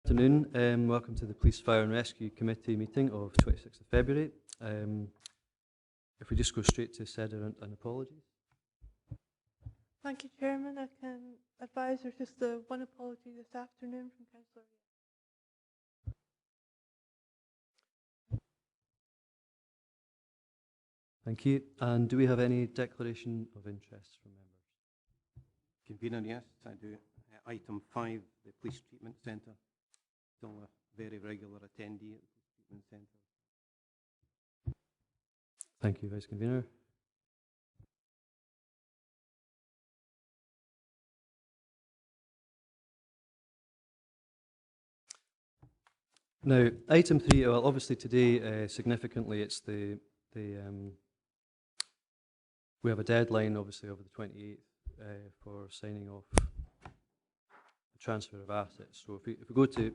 Afternoon. Welcome to the Police, Fire and Rescue Committee meeting of 26th of February. If we just go straight to Sederunt and Apologies. Thank you, Chairman. I can advise there's just the one apology this afternoon from Councillor. Thank you. And do we have any declaration of interest from members? Convener, yes, I do. Item 5, the Police Treatment Centre. Still a very regular attendee at the Police Treatment Centre. Thank you, Vice Convener. Now, item 3, well, obviously today, significantly, it's we have a deadline, obviously, over the 28th for signing off the transfer of assets. So if we go to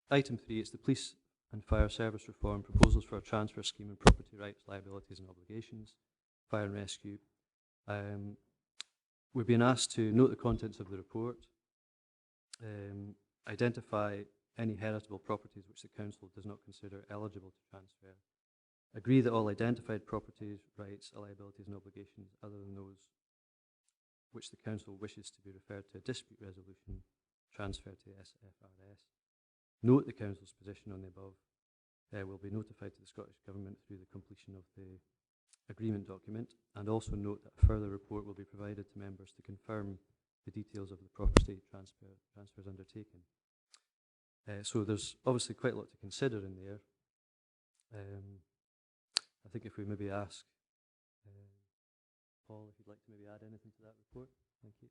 item 3, it's the Police and Fire Service Reform, proposals for a transfer scheme and property rights, liabilities and obligations, fire and rescue. We've been asked to note the contents of the report, identify any heritable properties which the Council does not consider eligible to transfer, agree that all identified properties, rights, liabilities and obligations other than those which the Council wishes to be referred to a dispute resolution, transfer to the SFRS. Note the Council's position on the above. Will be notified to the Scottish Government through the completion of the agreement document, and also note that a further report will be provided to members to confirm the details of the property transfers undertaken. So there's obviously quite a lot to consider in there. I think if we maybe ask Paul if you'd like to maybe add anything to that report. Thank you.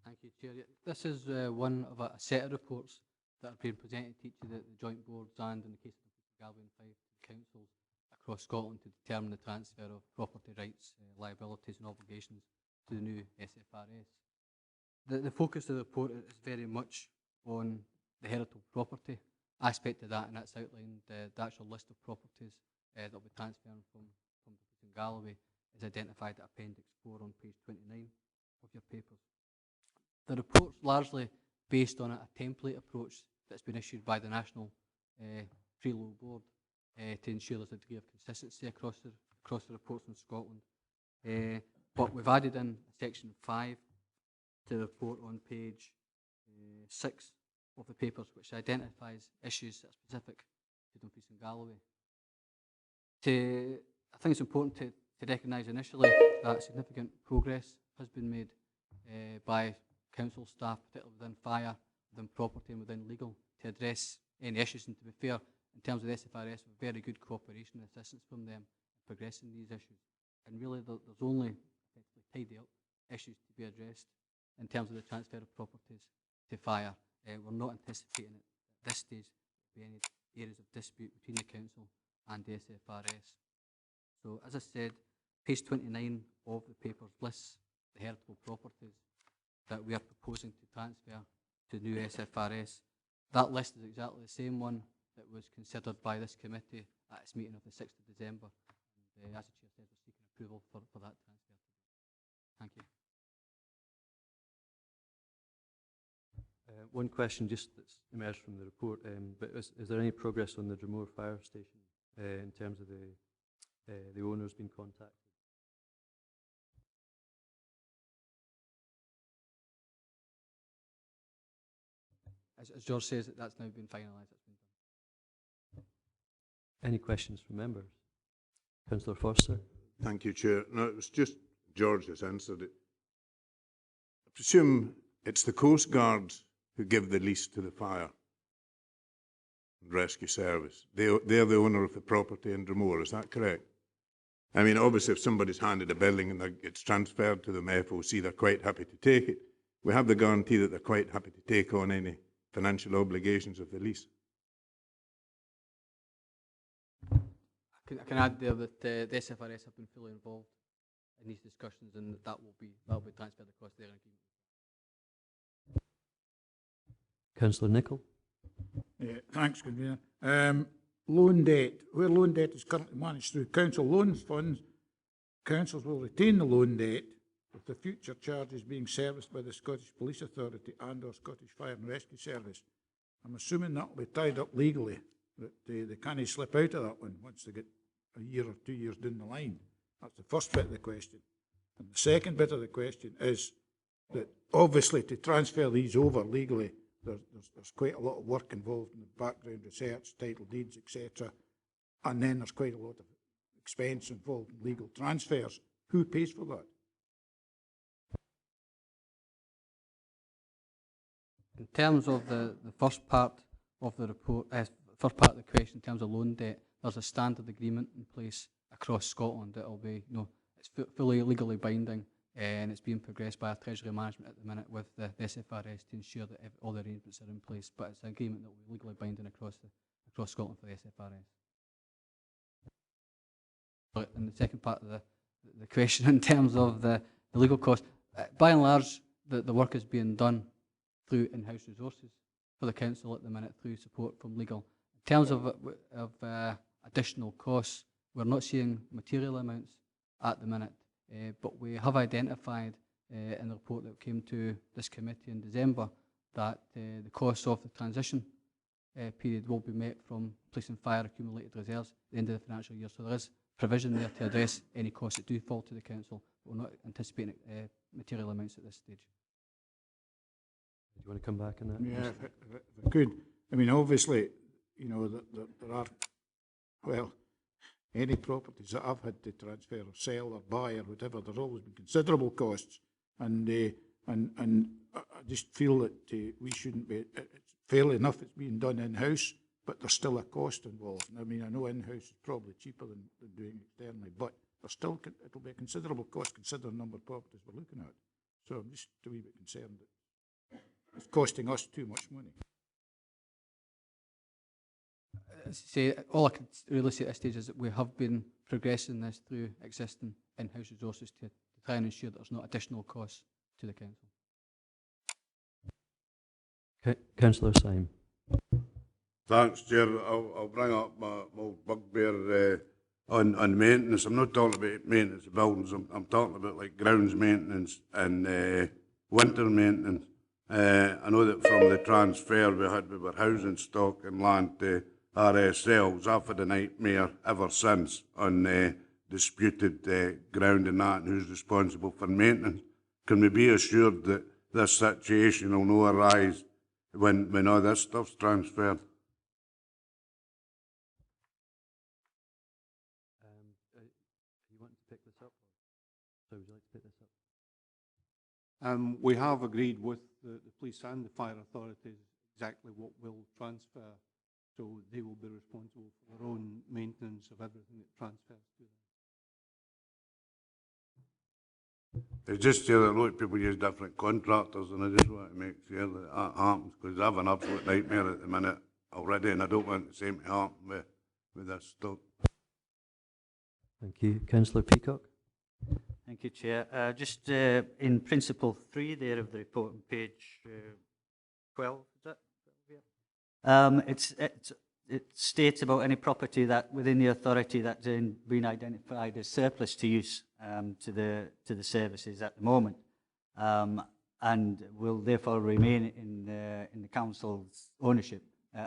Thank you, Chair. This is one of a set of reports that are being presented to each of the joint boards and, in the case of the Galloway and Fife, councils across Scotland to determine the transfer of property rights, liabilities and obligations to the new SFRS. The focus of the report is very much on the heritable property aspect of that, and that's outlined. The actual list of properties that will be transferred from Dumfries and Galloway is identified at Appendix 4 on page 29 of your papers. The report's largely based on a template approach that's been issued by the National Pre-Law Board to ensure there's a degree of consistency across the reports in Scotland. But we've added in section 5 to the report on page 6 of the papers, which identifies issues that are specific to Dumfries and Galloway. I think it's important to recognise initially that significant progress has been made by council staff, particularly within fire, within property and within legal, to address any issues. And to be fair, in terms of the SFRS, with very good cooperation and assistance from them in progressing these issues. And really there's only tidy up issues to be addressed in terms of the transfer of properties to fire. We're not anticipating at this stage to be any areas of dispute between the council and the SFRS. So as I said, page 29 of the papers lists the heritable properties that we are proposing to transfer to the new SFRS. That list is exactly the same one that was considered by this committee at its meeting of the 6th of December. And as the Chair said, we're seeking approval for that transfer today. Thank you. One question just that's emerged from the report, but is there any progress on the Dromore Fire Station in terms of the owners being contacted? As George says, that's now been finalised. That's been done. Any questions from members? Councillor Forster. Thank you, Chair. No, it was just George has answered it. I presume it's the Coast Guard who give the lease to the fire and rescue service. They're the owner of the property in Dromore, is that correct? I mean, obviously, if somebody's handed a building and it's transferred to them FOC, they're quite happy to take it. We have the guarantee that they're quite happy to take on any financial obligations of the lease. I can add there that the SFRS have been fully involved in these discussions, and that will be transferred across their agreement. Councillor Nicholl. Thanks, Convener. Loan debt. Where loan debt is currently managed through council loans funds, councils will retain the loan debt with the future charges being serviced by the Scottish Police Authority and or Scottish Fire and Rescue Service. I'm assuming that will be tied up legally, that they can't slip out of that one once they get a year or 2 years down the line. That's the first bit of the question. And the second bit of the question is that obviously to transfer these over legally, there's quite a lot of work involved in the background research, title deeds, etc. And then there's quite a lot of expense involved in legal transfers. Who pays for that? In terms of the first part of the report, first part of the question, in terms of loan debt, there's a standard agreement in place across Scotland that will be, it's fully legally binding, and it's being progressed by our Treasury Management at the minute with the SFRS to ensure that all the arrangements are in place. But it's an agreement that will be legally binding across Scotland for the SFRS. And the second part of the question, in terms of the legal cost, by and large, the work is being done through in-house resources for the council at the minute, through support from legal. In terms of additional costs, we're not seeing material amounts at the minute, but we have identified in the report that came to this committee in December that the costs of the transition period will be met from police and fire accumulated reserves at the end of the financial year. So there is provision there to address any costs that do fall to the council. We're not anticipating material amounts at this stage. Do you want to come back on that? Yeah, if I could. I mean, obviously, there are, well, any properties that I've had to transfer or sell or buy or whatever, there's always been considerable costs. And I just feel that we shouldn't be, it's fairly enough it's being done in-house, but there's still a cost involved. And I mean, I know in-house is probably cheaper than doing externally, but there's still, it'll be a considerable cost considering the number of properties we're looking at. So I'm just a wee bit concerned that it's costing us too much money. All I can really say at this stage is that we have been progressing this through existing in-house resources to try and ensure that there's not additional costs to the council. Councillor Syme. Thanks, Chair. I'll bring up my old bugbear on maintenance. I'm not talking about maintenance of buildings. I'm talking about like grounds maintenance and winter maintenance. I know that from the transfer we had with our housing stock and land to RSLs, I've had a nightmare ever since on disputed ground and that, and who's responsible for maintenance. Can we be assured that this situation will not arise when all this stuff's transferred? You want to pick this up? So would you like to pick this up? We have agreed with the police and the fire authorities exactly what will transfer, so they will be responsible for their own maintenance of everything that transfers to them. It's just here that a lot of people use different contractors, and I just want to make sure that that happens, because I have an absolute nightmare at the minute already, and I don't want the same to happen with this stuff. Thank you. Councillor Peacock. Thank you, Chair. Just in Principle 3 there of the report on page 12, is that? It states about any property that within the authority that's been identified as surplus to use to the services at the moment, and will therefore remain in the council's ownership.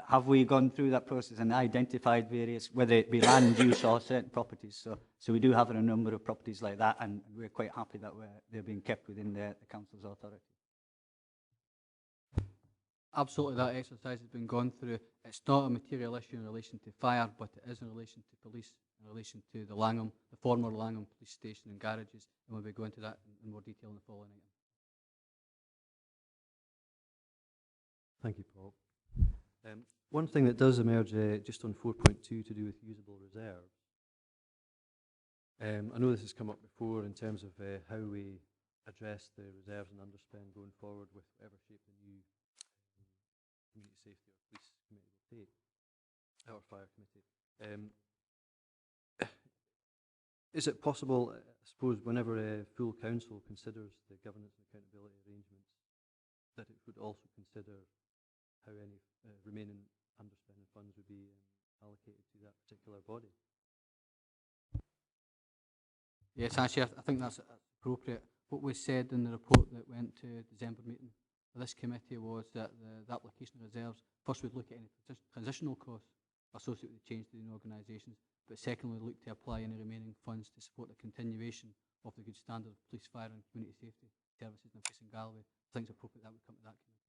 Have we gone through that process and identified various, whether it be land use or certain properties? So we do have a number of properties like that, and we're quite happy that they're being kept within the council's authority. Absolutely, that exercise has been gone through. It's not a material issue in relation to fire, but it is in relation to police, in relation to the former Langham police station and garages, and we'll be going to that in more detail in the following item. Thank you, Paul. One thing that does emerge just on 4.2 to do with usable reserves. I know this has come up before in terms of how we address the reserves and underspend going forward with whatever shape the new community safety or police committee will take, or fire committee. Is it possible, I suppose, whenever a full council considers the governance and accountability arrangements, that it would also consider how any remaining underspending funds would be allocated to that particular body? Yes, actually, I think that's appropriate. What we said in the report that went to December meeting of this committee was that the application of reserves, first we'd look at any transitional costs associated with the change to the organisations, but secondly look to apply any remaining funds to support the continuation of the good standard of police, fire and community safety services in Dumfries and Galloway. I think it's appropriate that we come to that committee.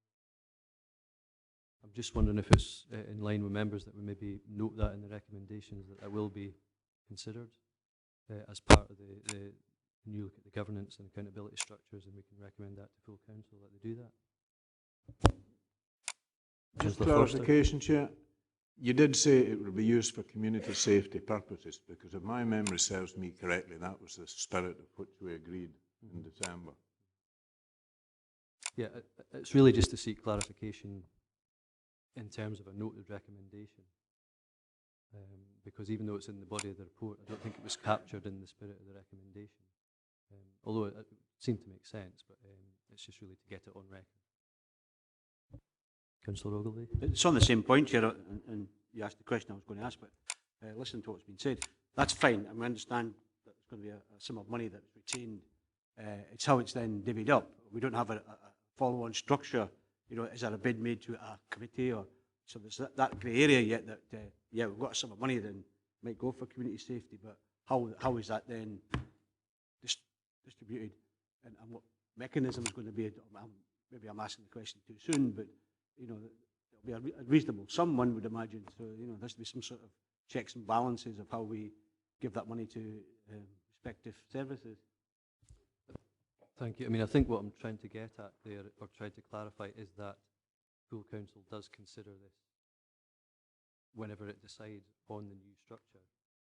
I'm just wondering if it's in line with members that we maybe note that in the recommendations that will be considered as part of the new look at the governance and accountability structures, and we can recommend that to full council that they do that. Just Councillor Forster. clarification, Chair. You did say it would be used for community safety purposes, because if my memory serves me correctly, that was the spirit of which we agreed in December. Yeah, it's really just to seek clarification in terms of a noted recommendation. Because even though it's in the body of the report, I don't think it was captured in the spirit of the recommendation. Although it seemed to make sense, but it's just really to get it on record. Councillor Ogilvie? It's on the same point, Chair, and you asked the question I was going to ask, but listening to what's been said, that's fine, and we understand that there's going to be a sum of money that's retained. It's how it's then divvied up. We don't have a follow-on structure. You know, is there a bid made to a committee, or so there's that grey area yet that yeah, we've got a sum of money then might go for community safety, but how is that then distributed, and what mechanism is going to be? Maybe I'm asking the question too soon, but you know, there'll be a reasonable sum, one would imagine. So you know, there's to be some sort of checks and balances of how we give that money to respective services. Thank you. I mean, I think what I'm trying to get at there, or trying to clarify, is that full council does consider this whenever it decides on the new structure,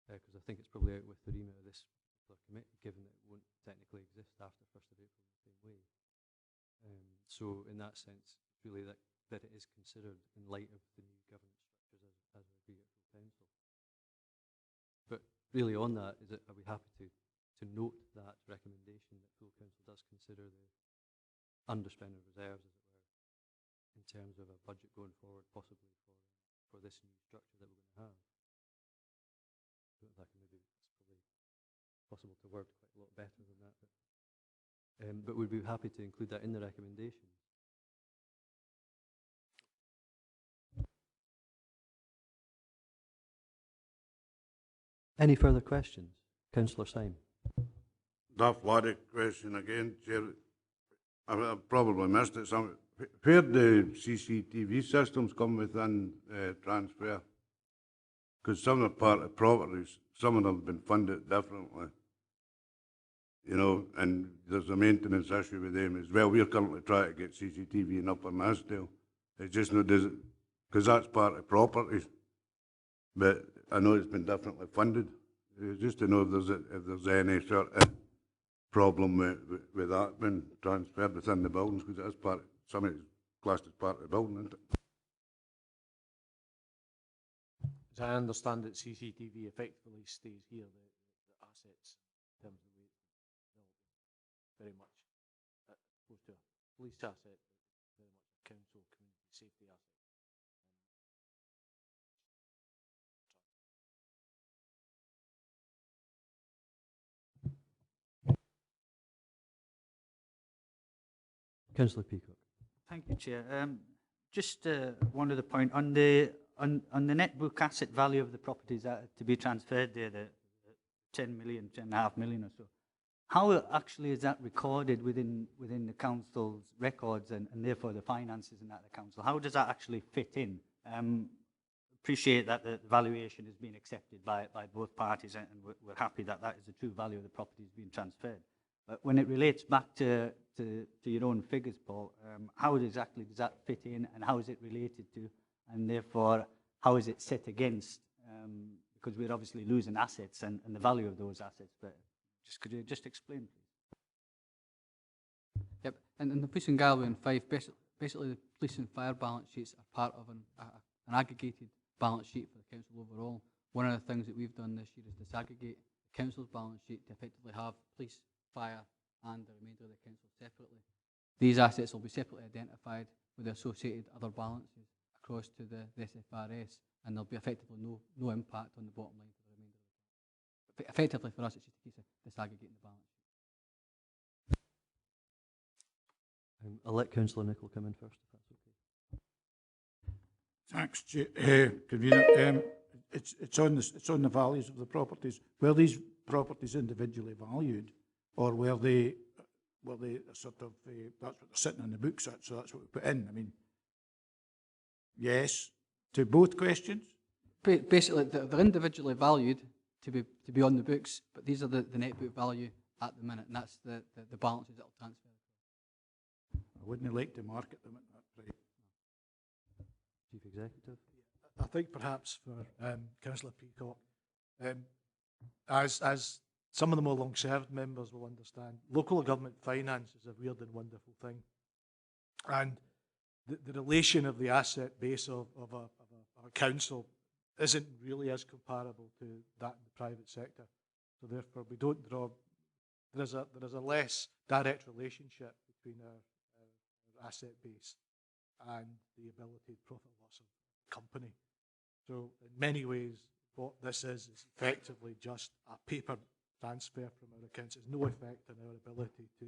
because I think it's probably out with the remit of this particular committee, given that it won't technically exist after 1st of April in the same way. So in that sense, really that it is considered in light of the new governance structures as we agree at full council. But really on that, are we happy to note that recommendation that full council does consider the underspend of reserves, as it were, in terms of a budget going forward, possibly for this new structure that we're going to have? That maybe it's probably possible to word quite a lot better than that, but we'd be happy to include that in the recommendation. Any further questions? Councillor Syme. Daft Waddick question again, Chair. I probably missed it. Where do CCTV systems come within transfer? Because some are part of properties, some of them have been funded differently. You know, and there's a maintenance issue with them as well. We're currently trying to get CCTV in Upper Masdale. It just no does it, because that's part of properties. But I know it's been differently funded. Just to know if there's any sort of problem with that being transferred within the buildings, because it is part of, some of it's classed as part of the building, isn't it? As I understand it, CCTV effectively stays here, the assets in terms of the way it's built, very much as opposed to a police asset, very much a council community safety asset. Councillor Peacock. Thank you, Chair. Just one other point on the net book asset value of the properties that are to be transferred there, the 10 million, 10.5 million or so. How actually is that recorded within the council's records and therefore the finances in that the council? How does that actually fit in? Appreciate that the valuation is being accepted by both parties, and we're happy that that is the true value of the properties being transferred. But when it relates back to your own figures, Paul, how exactly does that fit in, and how is it related to, and therefore how is it set against? Because we're obviously losing assets and the value of those assets. But could you just explain, please? Yep, and the police in Galloway and Fife, basically the police and fire balance sheets are part of an aggregated balance sheet for the council overall. One of the things that we've done this year is disaggregate the council's balance sheet to effectively have police, fire and the remainder of the council separately. These assets will be separately identified with the associated other balances across to the SFRS, and there'll be effectively no impact on the bottom line for the remainder of the council. Effectively for us, it's just a case of disaggregating the balance sheet. I'll let Councillor Nicholl come in first, if that's okay. Thanks, Convener. It's on the values of the properties. Were these properties individually valued, or were they sort of that's what they're sitting in the books at, so that's what we put in? I mean, yes to both questions. Basically, they're individually valued to be on the books, but these are the net book value at the minute, and that's the balances that will transfer. I wouldn't like to market them at that price. Chief Executive. I think perhaps for Councillor Peacock, as some of the more long-served members will understand, local government finance is a weird and wonderful thing. And the relation of the asset base of a council isn't really as comparable to that in the private sector. So therefore, we don't draw, there is a less direct relationship between our asset base and the ability to profit loss of the company. So in many ways, what this is effectively just a paper transfer from our accounts. It's no effect on our ability to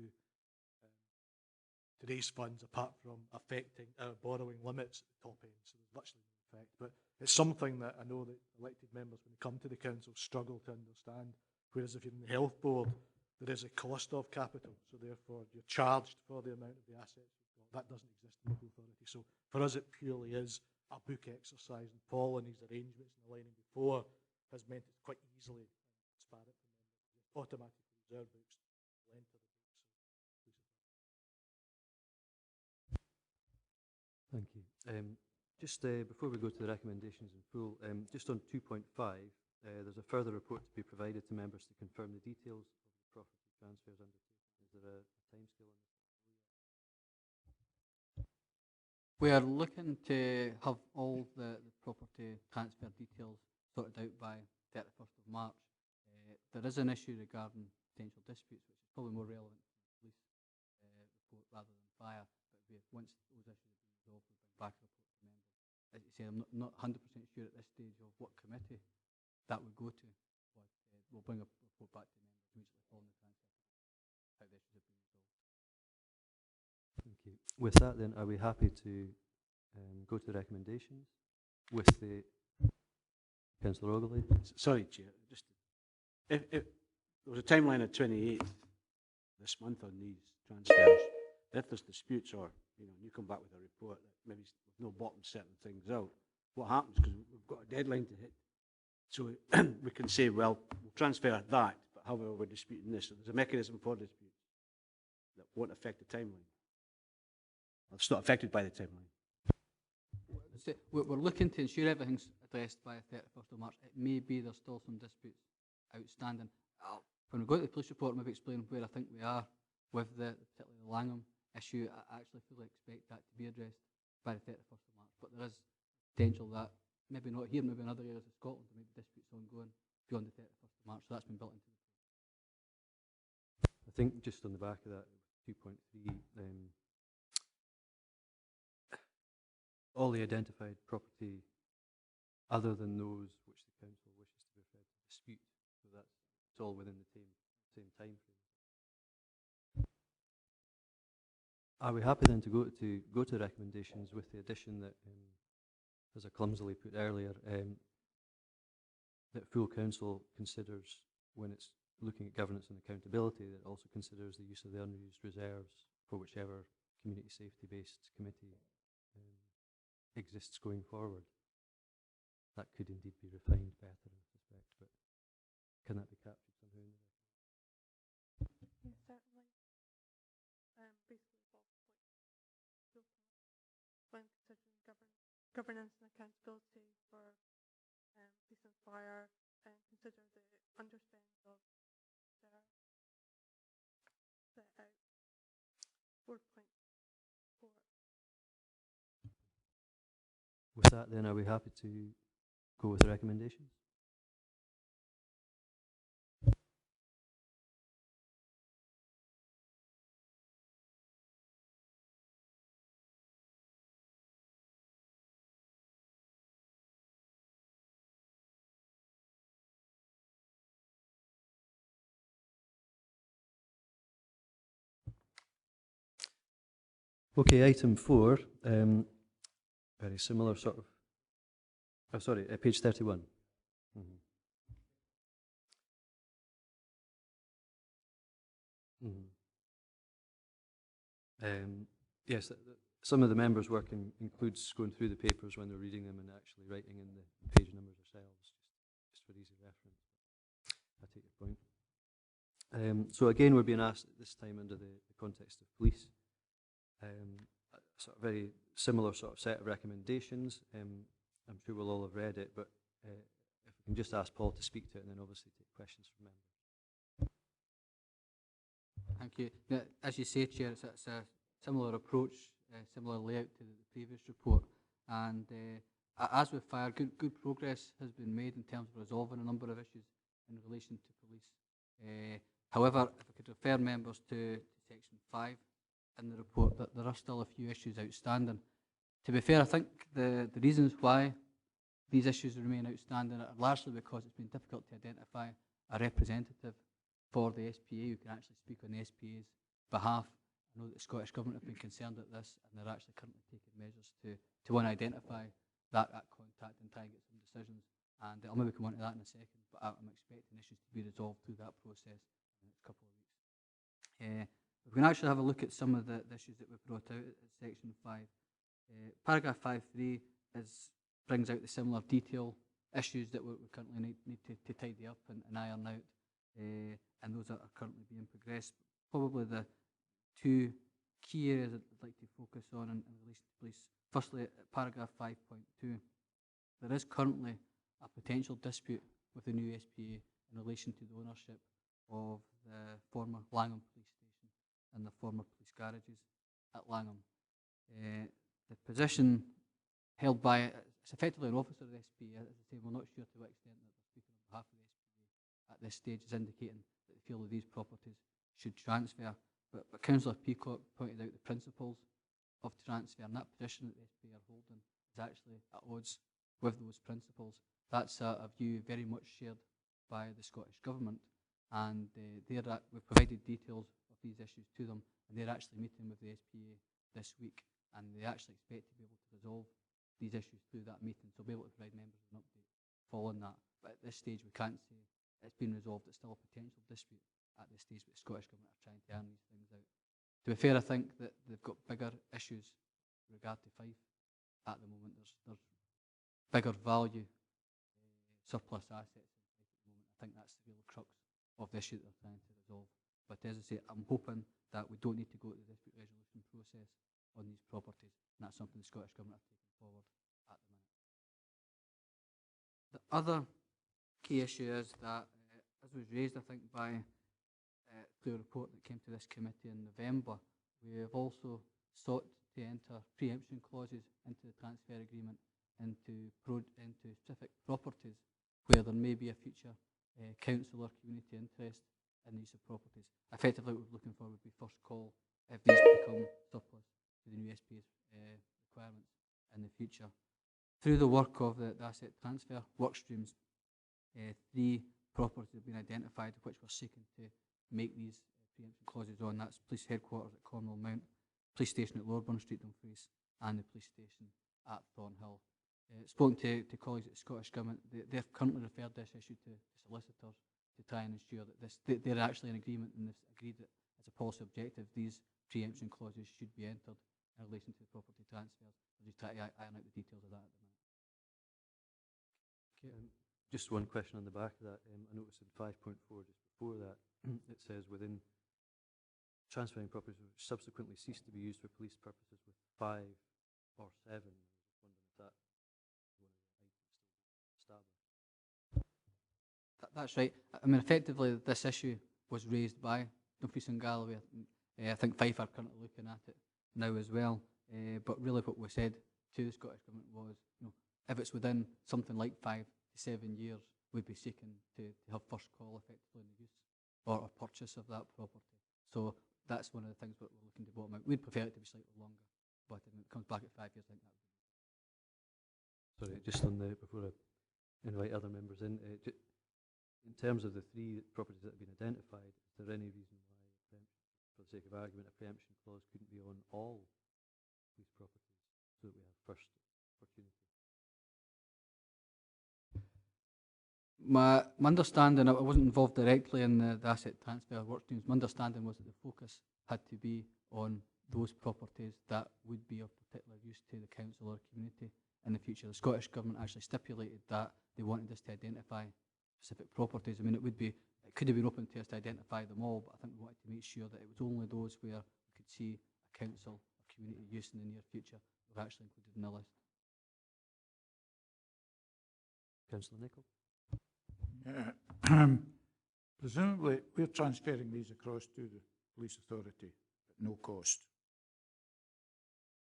raise funds apart from affecting our borrowing limits at the top end. So there's literally no effect. But it's something that I know that elected members, when they come to the council, struggle to understand. Whereas if you're in the health board, there is a cost of capital. So therefore, you're charged for the amount of the assets you've got. That doesn't exist in local authority. So for us, it purely is a book exercise. And Paul and his arrangements and aligning before has meant it's quite easily transparent for members. You automatically reserve books, you enter the books. Thank you. Just before we go to the recommendations in full, just on 2.5, there's a further report to be provided to members to confirm the details of the property transfers undertaken. Is there a timescale on this? We are looking to have all the property transfer details sorted out by 31st of March. There is an issue regarding potential disputes, which is probably more relevant to the police report rather than fire. But once those issues have been resolved, we'll bring back a report to members. As you say, I'm not 100% sure at this stage of what committee that would go to, but we'll bring a report back to members immediately following the transfer, how the issues have been resolved. Thank you. With that then, are we happy to go to the recommendations with the Councillor Ogilvie? Sorry, Chair. Just if there was a timeline of 28th this month on these transfers, if there's disputes or you come back with a report that maybe with no bottom certain things out, what happens? Because we've got a deadline to hit, so we can say, well, we'll transfer that, but however we're disputing this. So there's a mechanism for disputes that won't affect the timeline. It's not affected by the timeline. We're looking to ensure everything's addressed by the 31st of March. It may be there's still some disputes outstanding. When we go to the police report, maybe explain where I think we are with particularly the Langham issue. I actually fully expect that to be addressed by the 31st of March. But there is potential that maybe not here, maybe in other areas of Scotland, there may be disputes ongoing beyond the 31st of March. So that's been built into the I think just on the back of that, 2.3, all the identified property other than those which the council wishes to refer to dispute. So it's all within the same time frame. Are we happy then to go to recommendations with the addition that, as I clumsily put earlier, that full council considers when it's looking at governance and accountability, that it also considers the use of the unused reserves for whichever community safety-based committee exists going forward. That could indeed be refined better, I suspect, but can that be captured somehow in the Yes, certainly. Basically, when considering governance and accountability for police and fire, and consider the underspend of their set out 4.4. With that, then, are we happy to go with the recommendations? Okay, item 4, very similar sort of, oh sorry, page 31. Mhm. Mhm. Yes, some of the members' work includes going through the papers when they're reading them and actually writing in the page numbers ourselves, just for easy reference. I take your point. So again, we're being asked at this time under the context of police, a sort of very similar sort of set of recommendations. I'm sure we'll all have read it, but if we can just ask Paul to speak to it and then obviously take questions from members. Thank you. Now, as you say, Chair, it's a similar approach, similar layout to the previous report. And as with fire, good progress has been made in terms of resolving a number of issues in relation to police. However, if I could refer members to section 5 in the report, that there are still a few issues outstanding. To be fair, I think the reasons why these issues remain outstanding are largely because it's been difficult to identify a representative for the SPA who can actually speak on the SPA's behalf. I know that the Scottish Government have been concerned at this, and they're actually currently taking measures to want to identify that contact and try and get some decisions. And I'll maybe come on to that in a second, but I'm expecting issues to be resolved through that process in the next couple of weeks. We can actually have a look at some of the issues that we've brought out at section 5. Paragraph 5.3 brings out the similar detail issues that we currently need to tidy up and iron out. And those are currently being progressed. Probably the two key areas I'd like to focus on in relation to police. Firstly, at paragraph 5.2, there is currently a potential dispute with the new SPA in relation to the ownership of the former Langham Police Station and the former police garages at Langham. The position held by, it's effectively an officer of the SPA, as I say, we're not sure to what extent that they're speaking on behalf of the SPA at this stage, is indicating that they feel that these properties should transfer. But Councillor Peacock pointed out the principles of transfer, and that position that the SPA are holding is actually at odds with those principles. That's a view very much shared by the Scottish Government, and we've provided details of these issues to them, and they're actually meeting with the SPA this week, and they actually expect to be able to resolve these issues through that meeting, so we'll be able to provide members with an update following that. But at this stage, we can't say it's been resolved. It's still a potential dispute at this stage, but the Scottish Government are trying to iron these things out. To be fair, I think that they've got bigger issues with regard to Fife at the moment. There's bigger value surplus assets in Fife at the moment. I think that's the real crux of the issue that they're trying to resolve. But as I say, I'm hoping that we don't need to go to the dispute resolution process on these properties, and that's something the Scottish Government are taking forward at the minute. The other key issue is that, as was raised, I think, by through a report that came to this committee in November, we have also sought to enter preemption clauses into the transfer agreement into specific properties where there may be a future council or community interest in these properties. Effectively, what we're looking for would be first call if these become surplus to the new SPA's requirements in the future. Through the work of the asset transfer work streams, 3 properties have been identified which we're seeking to make these preemption clauses on. That's police headquarters at Cornwall Mount, police station at Lorburn Street, Dumfries, and the police station at Thornhill. Spoken to colleagues at the Scottish Government, they've currently referred this issue to solicitors to try and ensure that they're actually in agreement, and they've agreed that as a policy objective, these preemption clauses should be entered in relation to the property transfers. We'll just try to iron out the details of that at the minute. Okay, just one question on the back of that. I noticed in 5.4, just before that, it says within transferring properties which subsequently cease to be used for police purposes with 5 or 7. I was just wondering if that was one of the items still established. That's right. I mean, effectively, this issue was raised by Dumfries and Galloway. I think Fife are currently looking at it now as well. But really, what we said to the Scottish Government was, if it's within something like 5 to 7 years, we'd be seeking to have first call effectively in the use or purchase of that property. So that's one of the things that we're looking to bottom out. We'd prefer it to be slightly longer, but if it comes back at 5 years, I think that would be. Sorry, just on the, before I invite other members in, in terms of the 3 properties that have been identified, is there any reason why, for the sake of argument, a preemption clause couldn't be on all police properties so that we have first opportunity. My understanding, I wasn't involved directly in the asset transfer work streams. My understanding was that the focus had to be on those properties that would be of particular use to the council or community in the future. The Scottish Government actually stipulated that they wanted us to identify specific properties. I mean, it could have been open to us to identify them all, but I think we wanted to make sure that it was only those where we could see a council or community use in the near future were actually included in the list. Councillor Nicholl? Yeah. Presumably, we're transferring these across to the police authority at no cost.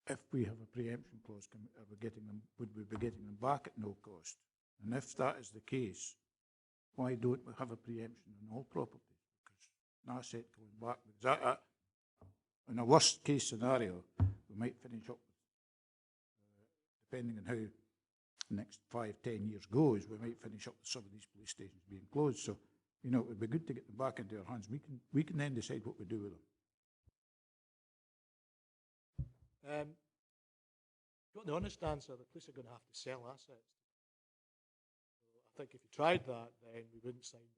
If we have a preemption clause, would we be getting them back at no cost? And if that is the case, why don't we have a preemption on all properties? Because an asset going back, in a worst case scenario, we might finish up with, depending on how the next 5-10 years goes, we might finish up with some of these police stations being closed. So, you know, it would be good to get them back into our hands. We can then decide what we do with them. Got the honest answer, the police are going to have to sell assets. So I think if you tried that, then we wouldn't sign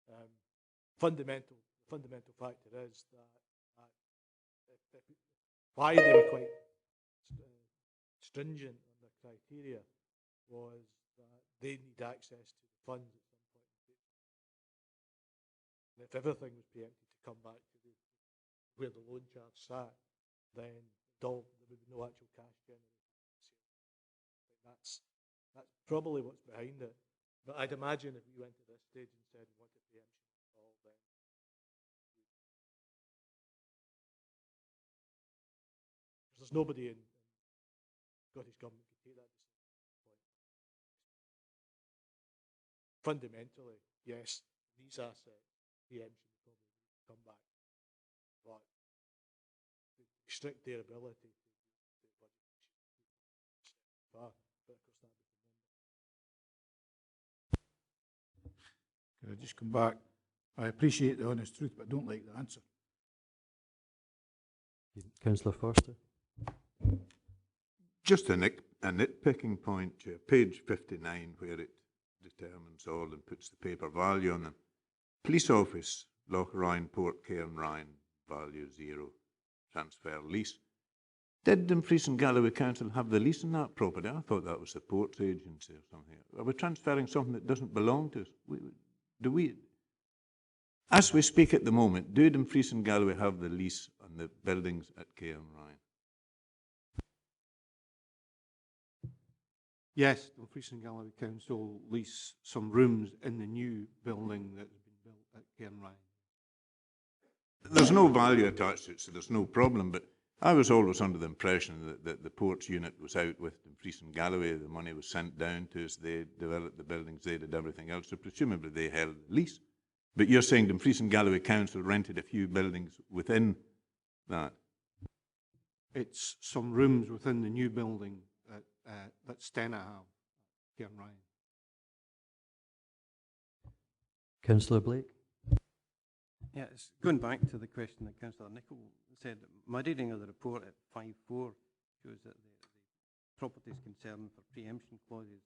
them. Fundamental factor is that why they were quite stringent on the criteria was that they need access to the funds at some point in the future. And if everything was preempted to come back to where the loan charge sat, then there would be no actual cash generated. That's probably what's behind it. But I'd imagine if we went to this stage and said we wanted preemption at all, then there's nobody in Scottish Government could take that decision at this point. Fundamentally, yes, these assets, preemption probably would come back, but restrict their ability to budget far. But of course, that Can I just come back? I appreciate the honest truth, but I don't like the answer. Councillor Forster? Just a nitpicking point, Chair. Page 59, where it determines all and puts the paper value on them. Police office, Loch Ryan, Port Cairnryan, value 0. Transfer lease. Did Dumfries and Galloway Council have the lease on that property? I thought that was the ports agency or something. Are we transferring something that doesn't belong to us? As we speak at the moment, do Dumfries and Galloway have the lease on the buildings at Cairnryan? Yes, Dumfries and Galloway Council lease some rooms in the new building that's been built at Cairnryan. There's no value attached to it, so there's no problem, but I was always under the impression that the ports unit was out with Dumfries and Galloway, the money was sent down to us, they developed the buildings, they did everything else, so presumably they held the lease. But you're saying Dumfries and Galloway Council rented a few buildings within that? It's some rooms within the new building that Stena have, Cairnryan. Councillor Blake? Yeah, it's going back to the question that Councillor Nicholl said. My reading of the report at 5.4 shows that the properties concerned for preemption clauses,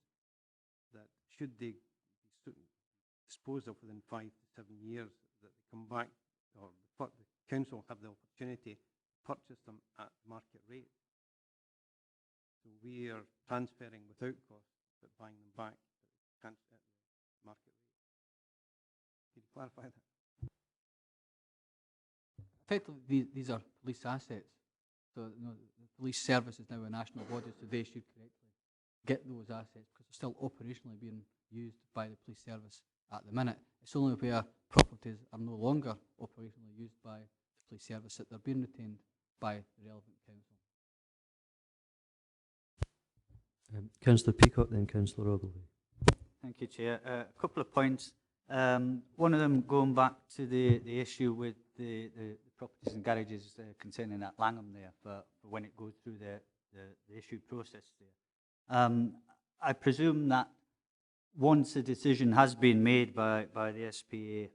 that should they be disposed of within 5 to 7 years, that they come back, or the council have the opportunity to purchase them at market rate. So we are transferring without cost, but buying them back at the market rate. Can you clarify that? Effectively, these are police assets. So you know, the police service is now a national body, so they should correctly get those assets because they're still operationally being used by the police service at the minute. It's only where properties are no longer operationally used by the police service that they're being retained by the relevant council. Councillor Peacock, then Councillor Ogilvie. Thank you, Chair. A couple of points. One of them going back to the issue with the properties and garages concerning that Langham there for when it goes through the issue process there. I presume that once a decision has been made by the SPA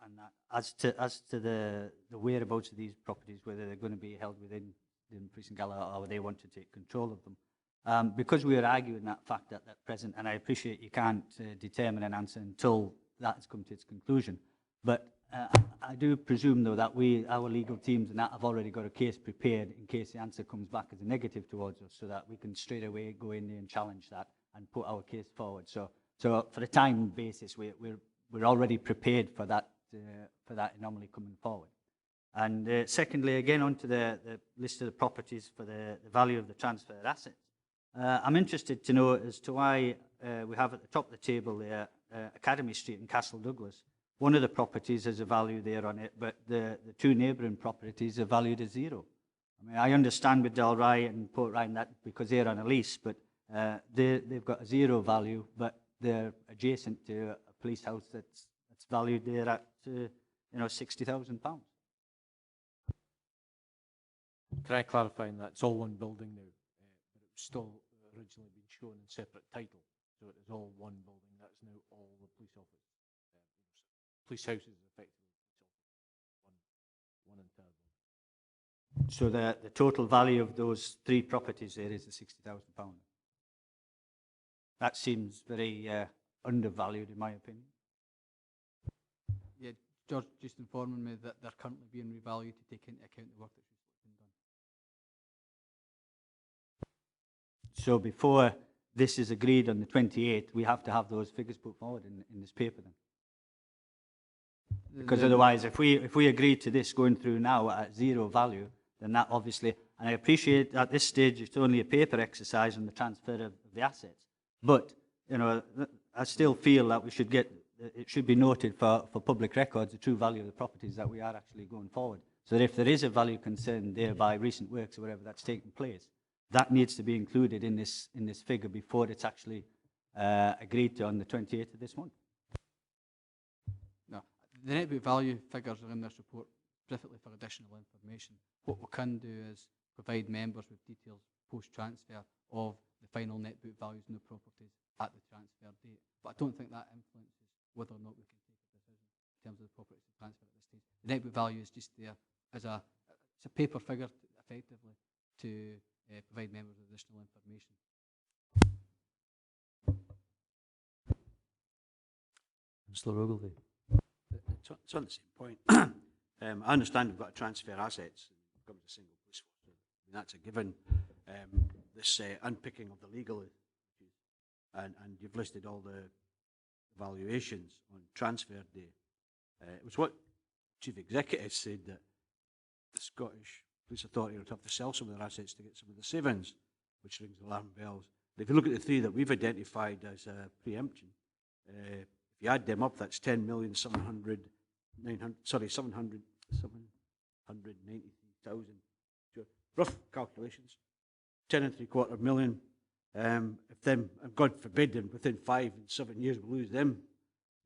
and that as to the whereabouts of these properties, whether they're going to be held within Dumfries and Galloway, or they want to take control of them. Because we are arguing that fact at present, and I appreciate you can't determine an answer until that has come to its conclusion, but I do presume, though, that our legal teams and that have already got a case prepared in case the answer comes back as a negative towards us, so that we can straight away go in there and challenge that and put our case forward. So for a time basis, we're already prepared for that anomaly coming forward. And secondly, again, onto the list of the properties for the value of the transferred assets. I'm interested to know as to why we have at the top of the table there Academy Street and Castle Douglas. One of the properties has a value there on it, but the two neighbouring properties are valued at zero. I mean, I understand with Dalry and Port Ryan that because they're on a lease, but they've got a zero value, but they're adjacent to a police house that's valued there at £60,000. Can I clarify that it's all one building now, but it was still originally been shown in separate title, so it is all one building. That's now all the police office. Police houses effectively one entire building. So the total value of those three properties there is the £60,000. That seems very undervalued, in my opinion. Yeah, George just informing me that they're currently being revalued to take into account the work that's been done. So before this is agreed on the 28th, we have to have those figures put forward in this paper then. Because otherwise, if we agree to this going through now at zero value, then that obviously, and I appreciate at this stage it's only a paper exercise on the transfer of the assets, but I still feel that it should be noted for public records the true value of the properties that we are actually going forward. So that if there is a value concern there by recent works or whatever that's taken place, that needs to be included in this figure before it's actually agreed to on the 28th of this month. No, the net book value figures are in this report specifically for additional information. What we can do is provide members with details post-transfer of the final net book values in the properties at the transfer date. But I don't think that influences whether or not we can take a decision in terms of the properties to transfer at this stage. The net book value is just there as it's a paper figure effectively to provide members with additional information. Councillor Ogilvie. It's on the same point. I understand we've got to transfer assets and it becomes a single police force. I mean, that's a given. This unpicking of the legal issues, and you've listed all the valuations on transfer day. It was what Chief Executive said, that the Scottish Police Authority would have to sell some of their assets to get some of the savings, which rings alarm bells. And if you look at the three that we've identified as preemption, if you add them up, that's 790,000. Rough calculations, 10.75 million. If them, and God forbid, and within 5 and 7 years we lose them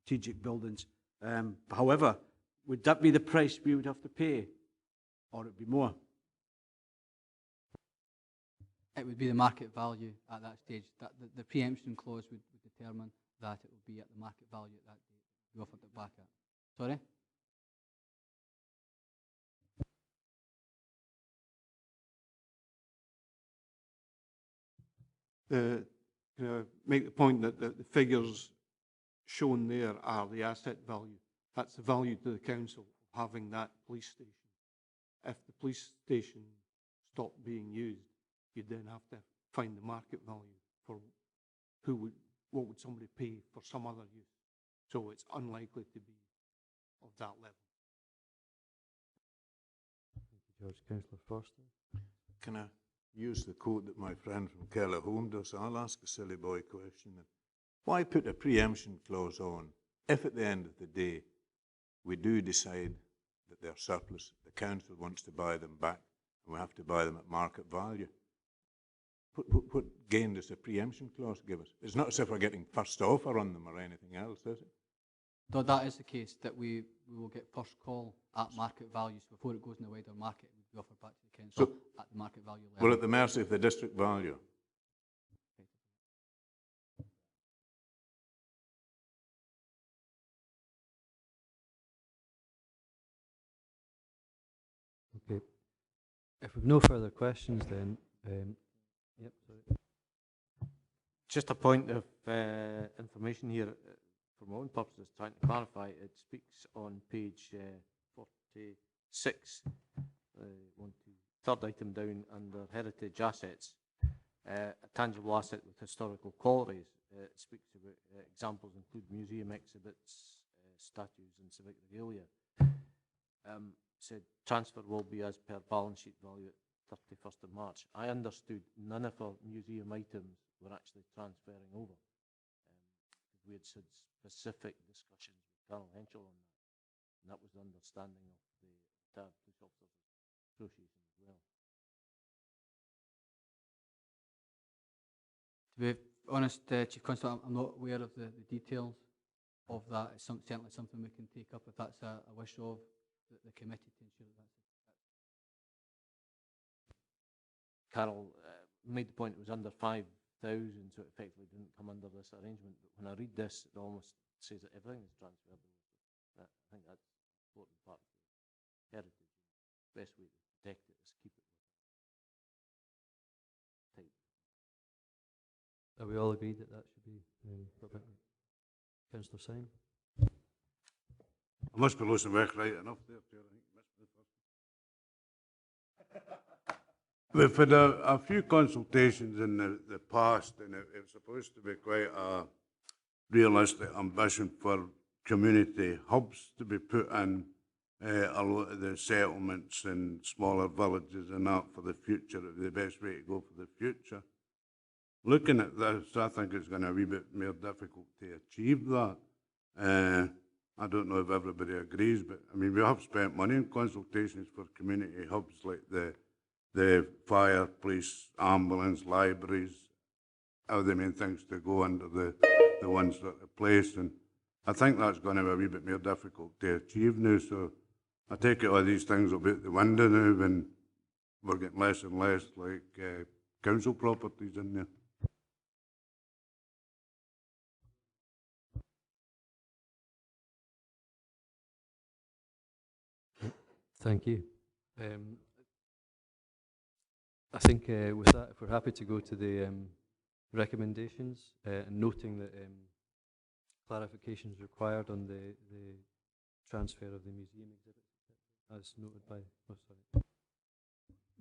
strategic buildings. However, would that be the price we would have to pay, or would it be more? It would be the market value at that stage. That the preemption clause would determine that it would be at the market value at that date we offered it back at. Sorry? Can I make the point that the figures shown there are the asset value? That's the value to the council of having that police station. If the police station stopped being used, you'd then have to find the market value for what would somebody pay for some other use. So it's unlikely to be of that level. Thank you, George. Councillor Forster. Can I use the quote that my friend from Kellerholm does? I'll ask a silly boy question. Why put a preemption clause on if at the end of the day we do decide that they're surplus, the council wants to buy them back, and we have to buy them at market value? What gain does a preemption clause give us? It's not as if we're getting first offer on them or anything else, is it? Though that is the case, that we will get first call at market values before it goes in the wider market. It would be offered back to the council at the market value level. We're at the mercy of the district value. Okay. If we've no further questions, then yep. Sorry. Just a point of information here, for my own purposes, trying to clarify, it speaks on page 46, third item down under heritage assets, a tangible asset with historical qualities. It speaks about examples include museum exhibits, statues and civic regalia. Said transfer will be as per balance sheet value at 31st of March. I understood none of our museum items were actually transferring over. We had had specific discussions with Colonel Henschel on that, and that was the understanding of the retired police officers association as well. To be honest, Chief Constable, I'm not aware of the details of that. It's certainly something we can take up if that's a wish of the committee to ensure that that's Carol made the point it was under 5,000, so it effectively didn't come under this arrangement. But when I read this, it almost says that everything is transferred. I think that's an important part of the heritage. The best way to protect it is keep it tight. Are we all agreed that that should be put back? Councillor Syme? I must be losing work right enough there, Chair. I think you missed me the first one. We've had a few consultations in the past, and it was supposed to be quite a realistic ambition for community hubs to be put in a lot of the settlements and smaller villages and that for the future. It would be the best way to go for the future. Looking at this, I think it's going to be a wee bit more difficult to achieve that. I don't know if everybody agrees, but I mean, we have spent money in consultations for community hubs like the fire, police, ambulance, libraries, are the main things to go under the ones that are placed. And I think that's going to be a wee bit more difficult to achieve now. So I take it all these things will be out the window now, and we're getting less and less like council properties in there. Thank you. I think with that, if we're happy to go to the recommendations, and noting that clarifications required on the transfer of the museum exhibits, as noted by, oh sorry.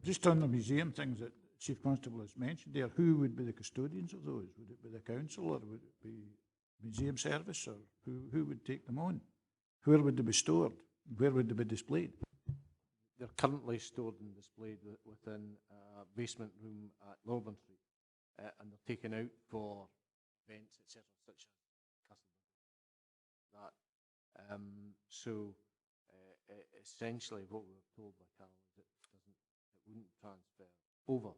Just on the museum things that Chief Constable has mentioned there, who would be the custodians of those? Would it be the council, or would it be museum service, or who would take them on? Where would they be stored? Where would they be displayed? They're currently stored and displayed within a basement room at Northern Street, and they're taken out for events, etc., such as customers. That so essentially, what we were told by Carol is it wouldn't transfer over.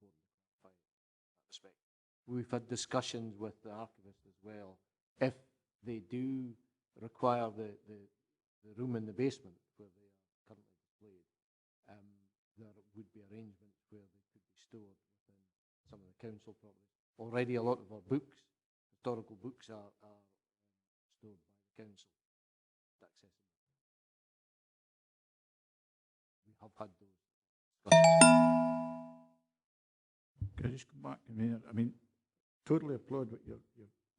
But in that respect, we've had discussions with the archivist as well. If they do require the room in the basement where they are currently displayed, there would be arrangements where they could be stored within some of the council properties. Already a lot of our books, historical books, are stored by the council, accessible. We have had those discussions. Can I just come back a minute? I mean, totally applaud what you're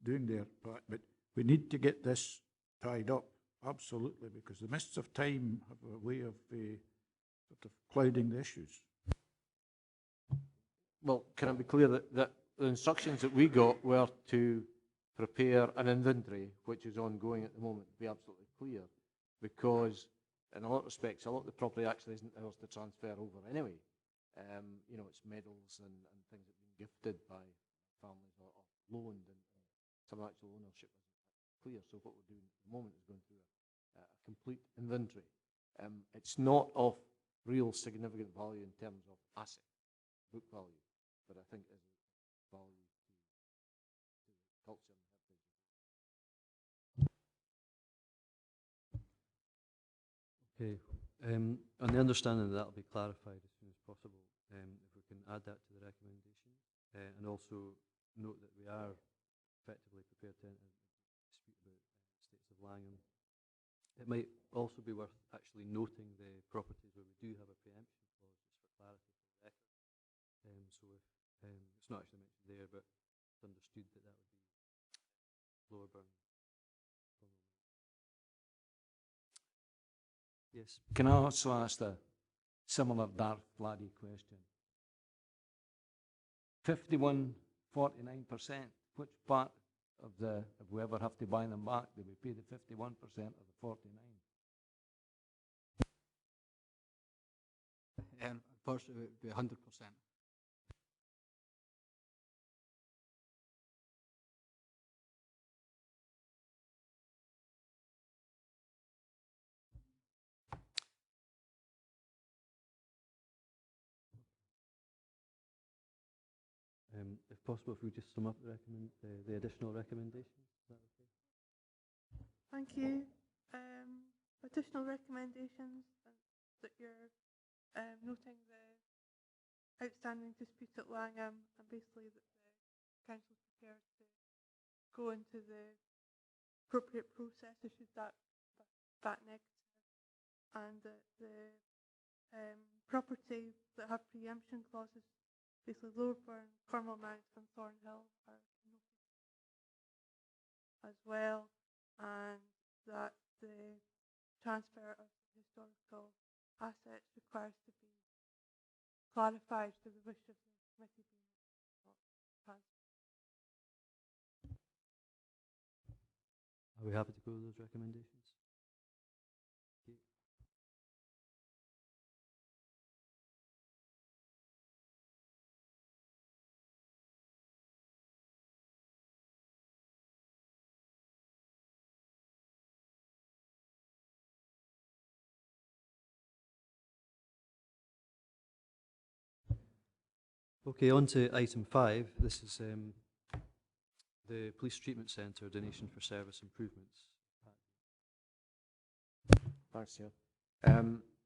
doing there, Pat, but we need to get this tied up. Absolutely, because the mists of time have a way of sort of clouding the issues. Well, can I be clear that the instructions that we got were to prepare an inventory, which is ongoing at the moment, to be absolutely clear, because in a lot of respects, a lot of the property actually isn't ours to transfer over anyway. You know, it's medals and things that have been gifted by families or loaned, and some actual ownership isn't clear. So what we're doing at the moment is going through a complete inventory. It's not of real significant value in terms of asset, book value, but I think is value to culture and heritage. Okay. On the understanding that will be clarified as soon as possible, if we can add that to the recommendation, and also note that we are effectively prepared to enter a dispute about Estates of Langham It might also be worth actually noting the properties where we do have a preemption clause, just for clarity for the record. So if, it's not actually mentioned there, but it's understood that that would be Lower Burn. Yes. Can I also ask a similar Darth Vladdy question? 51.49%, which part of the, if we ever have to buy them back, do we pay the 51% or the 49? Unfortunately, it would be 100%. If possible, if we just sum up the additional recommendations, is that okay? Thank you. Additional recommendations that you're noting the outstanding dispute at Langham, and basically that the council is prepared to go into the appropriate processes should that negative, and that the property that have preemption clauses, basically Lower Burn, Cornwall Mount and Thornhill are noted as well, and that the transfer of historical assets requires to be clarified to the wish of the committee being not transferred. Are we happy to go with those recommendations? Okay. Okay, on to item 5. This is the Police Treatment Centre donation for service improvements. Thanks, Chair.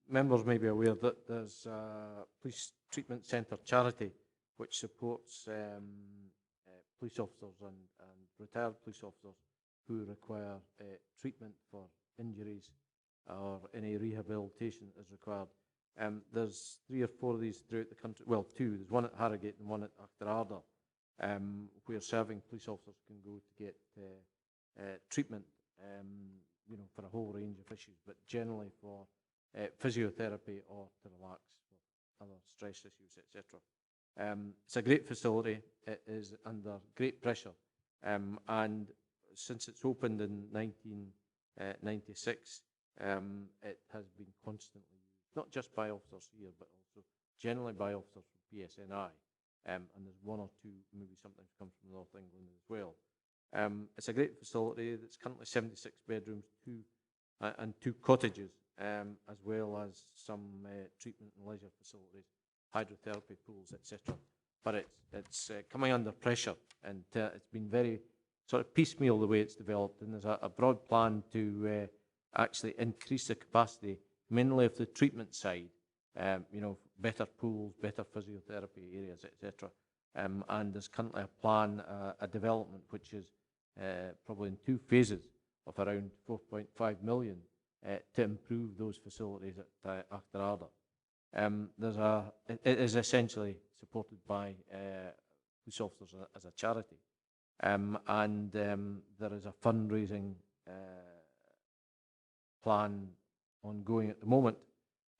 Members may be aware that there's a Police Treatment Centre charity which supports police officers and retired police officers who require treatment for injuries or any rehabilitation is required. There's 3 or 4 of these throughout the country. Well, 2. There's one at Harrogate and one at Achterarder, where serving police officers can go to get treatment, for a whole range of issues, but generally for physiotherapy or to relax for other stress issues, etc. It's a great facility. It is under great pressure, and since it's opened in 1996, it has been constantly used, not just by officers here, but also generally by officers from PSNI, and there's 1 or 2 maybe sometimes come from North England as well. It's a great facility that's currently 76 bedrooms, 2 cottages, as well as some treatment and leisure facilities, hydrotherapy pools, etc. But it's coming under pressure, and it's been very sort of piecemeal the way it's developed, and there's a broad plan to actually increase the capacity, mainly of the treatment side, better pools, better physiotherapy areas, etc. And there's currently a plan, a development, which is probably in 2 phases of around 4.5 million to improve those facilities at Achterarder. It is essentially supported by police officers as a charity, and there is a fundraising plan ongoing at the moment,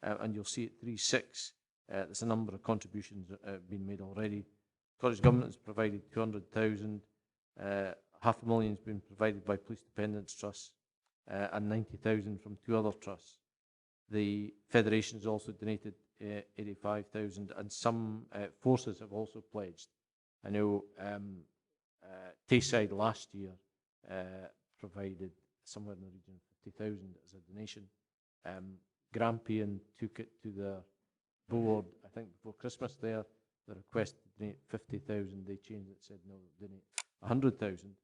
and you'll see at 3.6 there's a number of contributions being made already. Scottish Government has provided 200,000, $500,000 has been provided by Police Dependents Trust, and 90,000 from 2 other trusts. The Federation has also donated 85,000, and some forces have also pledged. I know Tayside last year provided somewhere in the region of 50,000 as a donation. Grampian took it to their board, I think before Christmas there, the request to donate 50,000, they changed it, said no, donate 100,000.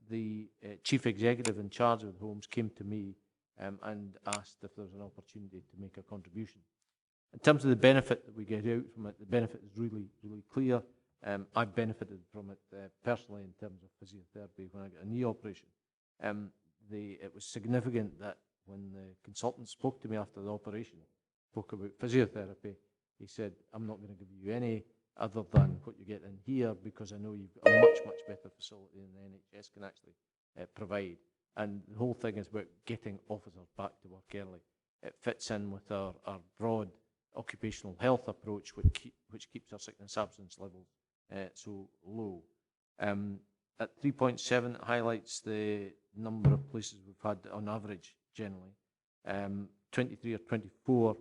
The chief executive in charge of the homes came to me and asked if there was an opportunity to make a contribution. In terms of the benefit that we get out from it, the benefit is really, really clear. I've benefited from it personally in terms of physiotherapy when I got a knee operation. It was significant that when the consultant spoke to me after the operation, spoke about physiotherapy, he said, I'm not going to give you any other than what you get in here because I know you've got a much, much better facility than the NHS can actually provide. And the whole thing is about getting officers back to work early. It fits in with our broad occupational health approach, which keeps our sickness absence levels so low. At 3.7, it highlights the number of places we've had on average generally. 23 or 24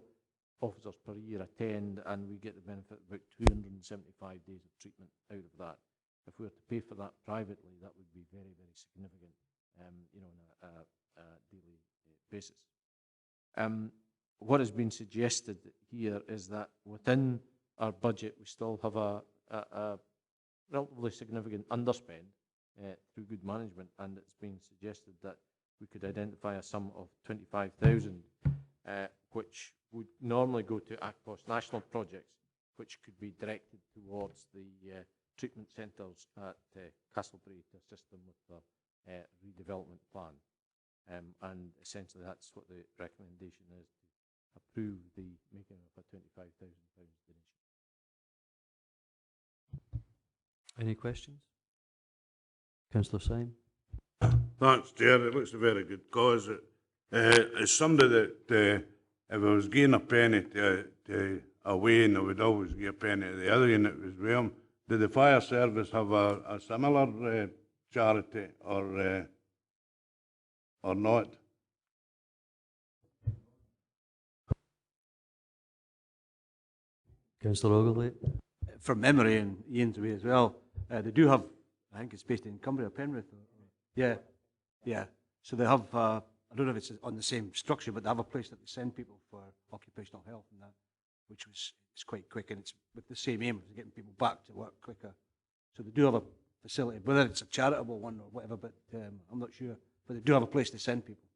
officers per year attend, and we get the benefit of about 275 days of treatment out of that. If we were to pay for that privately, that would be very, very significant, you know, on a daily basis. What has been suggested here is that within our budget, we still have a relatively significant underspend through good management, and it's been suggested that we could identify a sum of 25,000, which would normally go to ACPOS national projects, which could be directed towards the treatment centres at Castlebury to assist them with their redevelopment plan. And essentially that's what the recommendation is, to approve the making of a £25,000 donation. Any questions? Councillor Syme. Thanks, Chair. It looks a very good cause. As somebody that, if I was giving a penny to away, and I would always give a penny to the other unit as well, did the fire service have a similar charity or not? Councillor Ogilvie. From memory, and Ian's away as well, they do have, I think it's based in Cumbria or Penrith. Yeah, yeah. So they have, I don't know if it's on the same structure, but they have a place that they send people for occupational health and that, which it's quite quick, and it's with the same aim of getting people back to work quicker. So they do have a facility, whether it's a charitable one or whatever, but I'm not sure. But they do have a place to send people.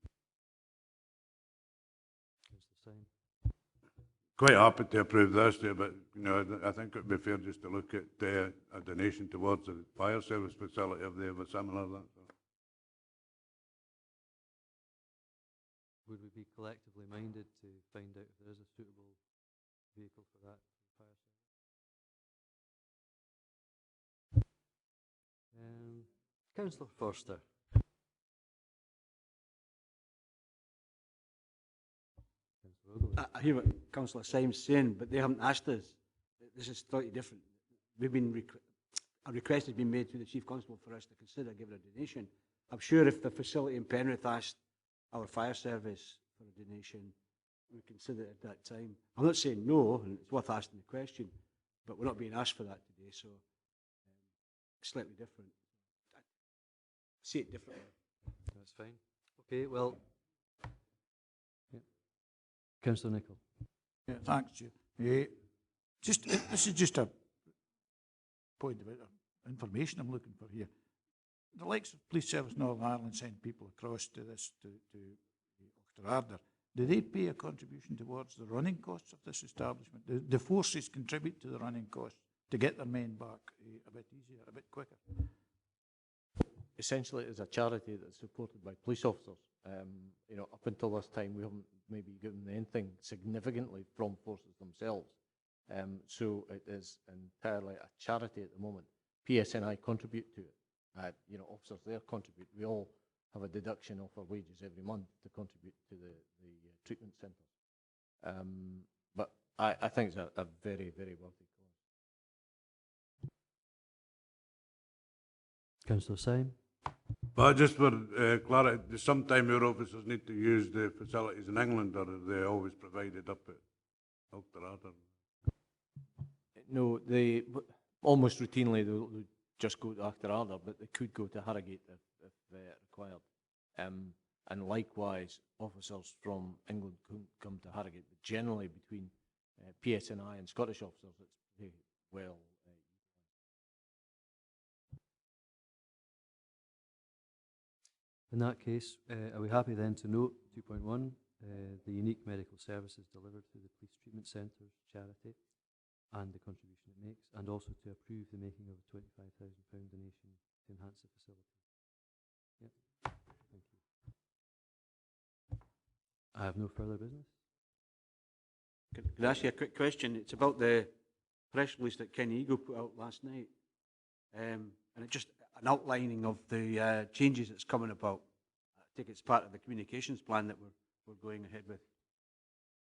Quite happy to approve this, but you know, I think it would be fair just to look at a donation towards the fire service facility if they have a similar that. Would we be collectively minded to find out if there is a suitable vehicle for that for the fire service? Councillor Forster. I hear what Councillor Syme's saying, but they haven't asked us. This is slightly different. We've been a request has been made to the Chief Constable for us to consider giving a donation. I'm sure if the facility in Penrith asked our fire service for a donation, we consider it at that time. I'm not saying no, and it's worth asking the question, but we're not being asked for that today, so it's slightly different. I see it differently. That's fine. Okay, well, yeah. Councillor Nicholl. Yeah, thanks, Chair. This is just a point about information I'm looking for here. The likes of Police Service Northern Ireland send people across to this, to Ochterarder. Do they pay a contribution towards the running costs of this establishment? The forces contribute to the running costs to get their men back a bit easier, a bit quicker. Essentially, it is a charity that's supported by police officers. You know, up until this time, we haven't maybe given anything significantly from forces themselves. So it is entirely a charity at the moment. PSNI contribute to it. You know, officers there contribute. We all have a deduction of our wages every month to contribute to the treatment centres. But I think it's a very, very worthy cause. Councillor Syme. But just for clarity, sometimes your officers need to use the facilities in England, or are they always provided up at Ochterarder? No, they almost routinely they'll just go to Ochterarder, but they could go to Harrogate if required. And likewise, officers from England come to Harrogate, but generally between PSNI and Scottish officers, it's pretty well. In that case, are we happy then to note 2.1, the unique medical services delivered through the Police Treatment Centres charity and the contribution it makes, and also to approve the making of a £25,000 donation to enhance the facility? Yep. Thank you. I have no further business. Can I ask you a quick question? It's about the press release that Kenny Eagle put out last night. And it's just an outlining of the changes that's coming about. I think it's part of the communications plan that we're going ahead with.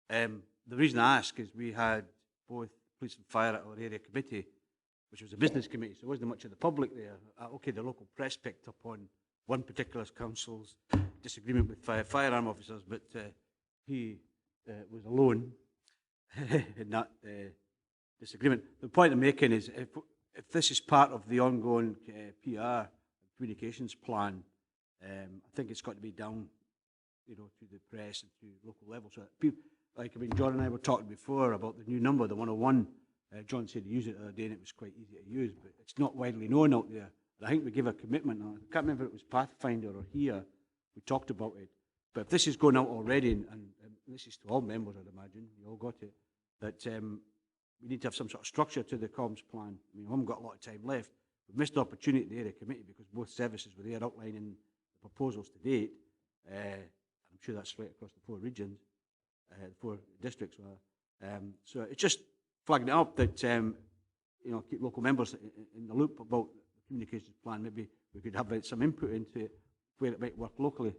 The reason I ask is we had both police and fire at our area committee, which was a business committee, so there wasn't much of the public there. Okay, the local press picked up on one particular council's disagreement with firearm officers, but he was alone in that disagreement. The point I'm making is if this is part of the ongoing PR communications plan, I think it's got to be down, to the press and to local level. So people, John and I were talking before about the new number, the 101. John said he used it the other day and it was quite easy to use, but it's not widely known out there. And I think we give a commitment. I can't remember if it was Pathfinder or here. We talked about it. But if this is going out already, and this is to all members, I'd imagine, you all got it, that we need to have some sort of structure to the comms plan. I mean, we haven't got a lot of time left. We've missed the opportunity at the area committee because both services were there outlining the proposals to date. I'm sure that's right across the 4 regions, the 4 districts. So it's just flagging it up that, keep local members in the loop about the communications plan. Maybe we could have some input into it, where it might work locally.